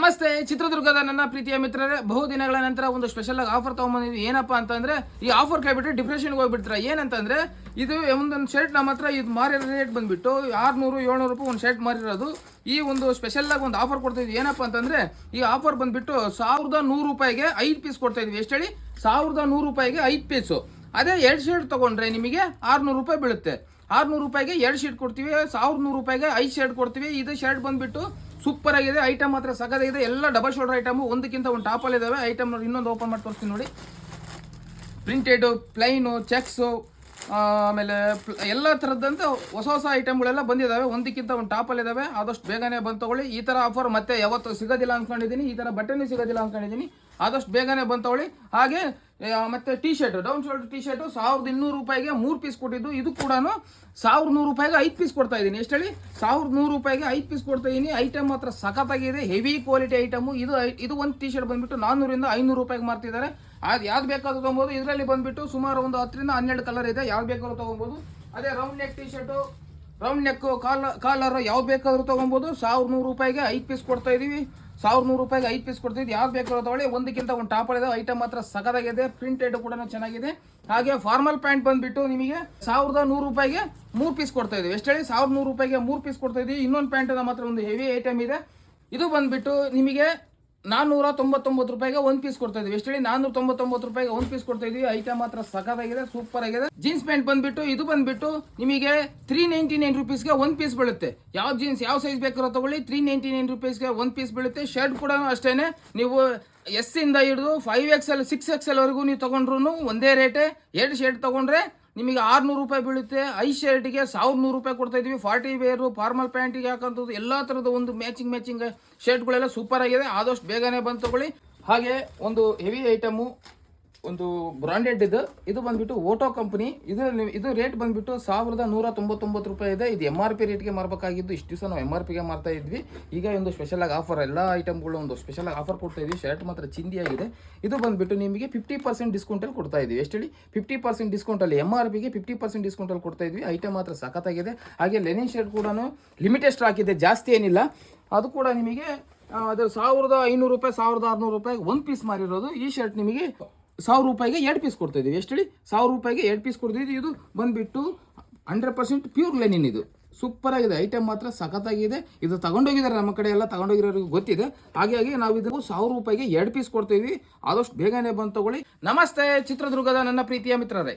ನಮಸ್ತೆ ಚಿತ್ರದುರ್ಗದ ನನ್ನ ಪ್ರೀತಿಯ ಮಿತ್ರರೇ, ಬಹುದಿನಗಳ ನಂತರ ಒಂದು ಸ್ಪೆಷಲ್ ಆಗಿ ಆಫರ್ ತಗೊಂಡ್ಬಂದಿದ್ವಿ. ಏನಪ್ಪಾ ಅಂತಂದ್ರೆ ಈ ಆಫರ್ ಕೇಳ್ಬಿಟ್ರೆ ಡಿಪ್ರೆಷನ್ಗೆ ಹೋಗ್ಬಿಡ್ತಾರೆ. ಏನಂತಂದ್ರೆ ಇದು ಒಂದೊಂದು ಶರ್ಟ್ ನಮ್ಮ ಹತ್ರ ಇದು ಮಾರಿರೋ ರೇಟ್ ಬಂದ್ಬಿಟ್ಟು 600-700 ರೂಪಾಯಿ ಒಂದು ಶರ್ಟ್ ಮಾರಿರೋದು. ಈ ಒಂದು ಸ್ಪೆಷಲ್ ಆಗಿ ಒಂದು ಆಫರ್ ಕೊಡ್ತಾ ಇದ್ವಿ. ಏನಪ್ಪಾ ಅಂತಂದ್ರೆ ಈ ಆಫರ್ ಬಂದ್ಬಿಟ್ಟು 1100 ರೂಪಾಯಿಗೆ 5 ಪೀಸ್ ಕೊಡ್ತಾ ಇದ್ವಿ. ಎಷ್ಟು ಹೇಳಿ? 1100 ರೂಪಾಯಿಗೆ 5 ಪೀಸು. ಅದೇ 2 ಶರ್ಟ್ ತಗೊಂಡ್ರೆ ನಿಮಗೆ 600 ರೂಪಾಯಿ ಬೀಳುತ್ತೆ. 600 ರೂಪಾಯಿಗೆ 2 ಶರ್ಟ್ ಕೊಡ್ತೀವಿ. 1100 ರೂಪಾಯಿಗೆ 5 ಶರ್ಟ್ ಕೊಡ್ತೀವಿ. ಇದು ಶರ್ಟ್ ಬಂದ್ಬಿಟ್ಟು ಸೂಪರ್ ಆಗಿದೆ. ಐಟಮ್ ಮಾತ್ರ ಸಖತ್ತಾಗಿದೆ. ಎಲ್ಲ ಡಬಲ್ ಶೋಲ್ಡರ್ ಐಟಮ್, ಒಂದಕ್ಕಿಂತ ಒಂದು ಟಾಪಲ್ಲಿ ಇದಾವೆ. ಐಟಮ್ ನೋಡಿ, ಇನ್ನೊಂದು ಓಪನ್ ಮಾಡಿ ತೋರಿಸ್ತೀನಿ ನೋಡಿ. ಪ್ರಿಂಟೆಡು, ಪ್ಲೈನು, ಚೆಕ್ಸು, ಆಮೇಲೆ ಎಲ್ಲ ಥರದ್ದಂತ ಹೊಸ ಹೊಸ ಐಟಮ್ಗಳೆಲ್ಲ ಬಂದಿದ್ದಾವೆ. ಒಂದಕ್ಕಿಂತ ಒಂದು ಟಾಪಲ್ಲಿ ಇದಾವೆ. ಆದಷ್ಟು ಬೇಗನೆ ಬಂದು ತಗೊಳ್ಳಿ. ಈ ಥರ ಆಫರ್ ಮತ್ತೆ ಯಾವತ್ತು ಸಿಗೋದಿಲ್ಲ ಅಂದ್ಕೊಂಡಿದ್ದೀನಿ. ಈ ಥರ ಬಟ್ಟೆನೂ ಸಿಗೋದಿಲ್ಲ ಅಂದ್ಕೊಂಡಿದ್ದೀನಿ. ಆದಷ್ಟು ಬೇಗನೆ ಬಂದು ತಗೊಳ್ಳಿ. ಹಾಗೆ ಮತ್ತೆ T shirt, down shoulder T shirt 1200 ರೂಪಾಯಿಗೆ 3 ಪೀಸ್ ಕೊಟ್ಟಿದ್ದು. ಇದು ಕೂಡ 1100 ರೂಪಾಯಿಗೆ 5 ಪೀಸ್ ಕೊಡ್ತಾ ಇದ್ದೀನಿ. ಎಷ್ಟು ಹೇಳಿ? 1100 ರೂಪಾಯಿಗೆ 5 ಪೀಸ್ ಕೊಡ್ತಾ ಇದ್ದೀನಿ. ಐಟಮ್ ಮಾತ್ರ ಸಖತ್ತಾಗಿದೆ. Heavy quality item. ಇದು ಒಂದು ಟಿ ಶರ್ಟ್ ಬಂದ್ಬಿಟ್ಟು 400-500 ರೂಪಾಯಿಗೆ ಮಾರ್ತಿದ್ದಾರೆ. ಅದು ಯಾವ್ದು ಬೇಕಾದ್ರೂ ತೊಗೊಬೋದು. ಇದರಲ್ಲಿ ಬಂದ್ಬಿಟ್ಟು ಸುಮಾರು ಒಂದು 10-12 ಕಲರ್ ಇದೆ. ಯಾವ್ದು ಬೇಕಾದ್ರೂ ತೊಗೊಬೋದು. ಅದೇ round neck T shirt, round neck, collar ಯಾವ್ದು ಬೇಕಾದ್ರೂ ತೊಗೊಬೋದು. 1100 ರೂಪಾಯಿಗೆ 5 ಪೀಸ್ ಕೊಡ್ತಾ ಇದೀವಿ. 1100 ರೂಪಾಯಿಗೆ 5 ಪೀಸ್ ಕೊಡ್ತಿದ್ವಿ. ಯಾವ್ದು ಬೇಕಾದ್ರೂ ತಗೊಳ್ಳಿ. ಒಂದಕ್ಕಿಂತ ಒಂದು ಟಾಪರ್ ಇದೆ. ಐಟಮ್ ಮಾತ್ರ ಸಖತ್ತಾಗಿದೆ. ಪ್ರಿಂಟೆಡ್ ಕೂಡ ಚೆನ್ನಾಗಿದೆ. ಹಾಗೆ ಫಾರ್ಮಲ್ ಪ್ಯಾಂಟ್ ಬಂದ್ಬಿಟ್ಟು ನಿಮಗೆ 1100 ರೂಪಾಯಿಗೆ 3 ಪೀಸ್ ಕೊಡ್ತಾ ಇದೀವಿ. ಎಷ್ಟು ಹೇಳಿ? 1100 ರೂಪಾಯಿಗೆ 3 ಪೀಸ್ ಕೊಡ್ತಾ ಇದೀವಿ. ಇನ್ನೊಂದು ಪ್ಯಾಂಟ್ ನಮ್ಮ ಹತ್ರ ಒಂದು ಹೆವಿ ಐಟಮ್ ಇದೆ. ಇದು ಬಂದ್ಬಿಟ್ಟು ನಿಮಗೆ 499 ರೂಪಾಯಿಗೆ 1 ಪೀಸ್ ಕೊಡ್ತಾ ಇದೀವಿ. ಎಷ್ಟು ಹೇಳಿ? 499 ರೂಪಾಯಿಗೆ 1 ಪೀಸ್ ಕೊಡ್ತಾ ಇದೀವಿ. ಐಟಮ್ ಮಾತ್ರ ಸಖತ್ತಾಗಿದೆ, ಸೂಪರ್ ಆಗಿದೆ. ಜೀನ್ಸ್ ಪ್ಯಾಂಟ್ ಬಂದ್ಬಿಟ್ಟು ಇದು ಬಂದ್ಬಿಟ್ಟು ನಿಮಗೆ 399 ರೂಪೀಸ್ಗೆ 1 ಪೀಸ್ ಬೀಳುತ್ತೆ. ಯಾವ ಜೀನ್ಸ್ ಯಾವ ಸೈಜ್ ಬೇಕಾದ್ರೂ ತಗೊಳ್ಳಿ. 399 ರೂಪೀಸ್ಗೆ 1 ಪೀಸ್ ಬೀಳುತ್ತೆ. ಶರ್ಟ್ ಕೂಡ ಅಷ್ಟೇನೆ. ನೀವು S ಇಂದ ಹಿಡಿದು 5XL 6XL ವರೆಗೂ ನೀವು ತಗೊಂಡ್ರು ಒಂದೇ ರೇಟೇ. 2 ಶರ್ಟ್ ತಗೊಂಡ್ರೆ ನಿಮಗೆ 600 ರೂಪಾಯಿ ಬೀಳುತ್ತೆ. 5 ಶರ್ಟ್ಗೆ 1100 ರೂಪಾಯಿ ಕೊಡ್ತಾ ಇದೀವಿ. ಪಾರ್ಟಿ ವೇರು, ಫಾರ್ಮಲ್ ಪ್ಯಾಂಟಿಗೆ ಹಾಕಂಥದ್ದು ಎಲ್ಲ ಥರದ ಒಂದು ಮ್ಯಾಚಿಂಗ್ ಶರ್ಟ್ಗಳೆಲ್ಲ ಸೂಪರ್ ಆಗಿದೆ. ಆದಷ್ಟು ಬೇಗನೆ ಬಂದು ತಗೊಳ್ಳಿ. ಹಾಗೆ ಒಂದು ಹೆವಿ ಐಟಮು, ಒಂದು ಬ್ರಾಂಡೆಡ್ ಇದು ಬಂದ್ಬಿಟ್ಟು ಓಟೋ ಕಂಪನಿ. ಇದು ರೇಟ್ ಬಂದ್ಬಿಟ್ಟು 1199 ರೂಪಾಯಿ ಇದೆ. ಇದು MRP ರೇಟ್ಗೆ ಮಾರಬೇಕಾಗಿದ್ದು. ಇಷ್ಟು ದಿವಸ ನಾವು MRPಗೆ ಮಾರ್ತಾ ಇದ್ವಿ. ಈಗ ಒಂದು ಸ್ಪೆಷಲ್ ಆಗಿ ಆಫರ್, ಎಲ್ಲ ಐಟಮ್ಗಳು ಒಂದು ಸ್ಪೆಷಲ್ ಆಗಿ ಆಫರ್ ಕೊಡ್ತಾ ಇದ್ವಿ. ಶರ್ಟ್ ಮಾತ್ರ ಚಿಂದಿಯಾಗಿದೆ. ಇದು ಬಂದ್ಬಿಟ್ಟು ನಿಮಗೆ 50% ಡಿಸ್ಕೌಂಟಲ್ಲಿ ಕೊಡ್ತಾ ಇದ್ವಿ. ಎಷ್ಟು ಹೇಳಿ? 50% ಡಿಸ್ಕೌಂಟಲ್ಲಿ, MRPಗೆ 50% ಡಿಸ್ಕೌಂಟಲ್ಲಿ ಕೊಡ್ತಾ ಇದ್ವಿ. ಐಟಮ್ ಮಾತ್ರ ಸಖತ್ತಾಗಿದೆ. ಹಾಗೆ ಲೆನಿನ್ ಶರ್ಟ್ ಕೂಡ ಲಿಮಿಟೆಡ್ ಸ್ಟಾಕ್ ಇದೆ, ಜಾಸ್ತಿ ಏನಿಲ್ಲ. ಅದು ಕೂಡ ನಿಮಗೆ ಅದು 1500 ರೂಪಾಯಿ 1600 ರೂಪಾಯಿಗೆ 1 ಪೀಸ್ ಮಾರಿರೋದು. ಈ ಶರ್ಟ್ ನಿಮಗೆ 1000 ರೂಪಾಯಿಗೆ 2 ಪೀಸ್ ಕೊಡ್ತಾ ಇದೀವಿ. ಎಷ್ಟು ಹೇಳಿ? 1000 ರೂಪಾಯಿಗೆ 2 ಪೀಸ್ ಕೊಡ್ತಿದ್ವಿ. ಇದು ಬಂದ್ಬಿಟ್ಟು 100% ಪ್ಯೂರ್ ಲೆನಿನ್. ಇದು ಸೂಪರ್ ಆಗಿದೆ. ಐಟಮ್ ಮಾತ್ರ ಸಖತ್ತಾಗಿದೆ. ಇದು ತಗೊಂಡೋಗಿದ್ದಾರೆ, ನಮ್ಮ ಕಡೆ ಎಲ್ಲ ತಗೊಂಡೋಗಿರೋರಿಗೆ ಗೊತ್ತಿದೆ. ಹಾಗಾಗಿ ನಾವು ಇದು 1000 ರೂಪಾಯಿಗೆ 2 ಪೀಸ್ ಕೊಡ್ತೀವಿ. ಆದಷ್ಟು ಬೇಗನೆ ಬಂದು ತಗೊಳ್ಳಿ. ನಮಸ್ತೆ ಚಿತ್ರದುರ್ಗದ ನನ್ನ ಪ್ರೀತಿಯ ಮಿತ್ರರೇ.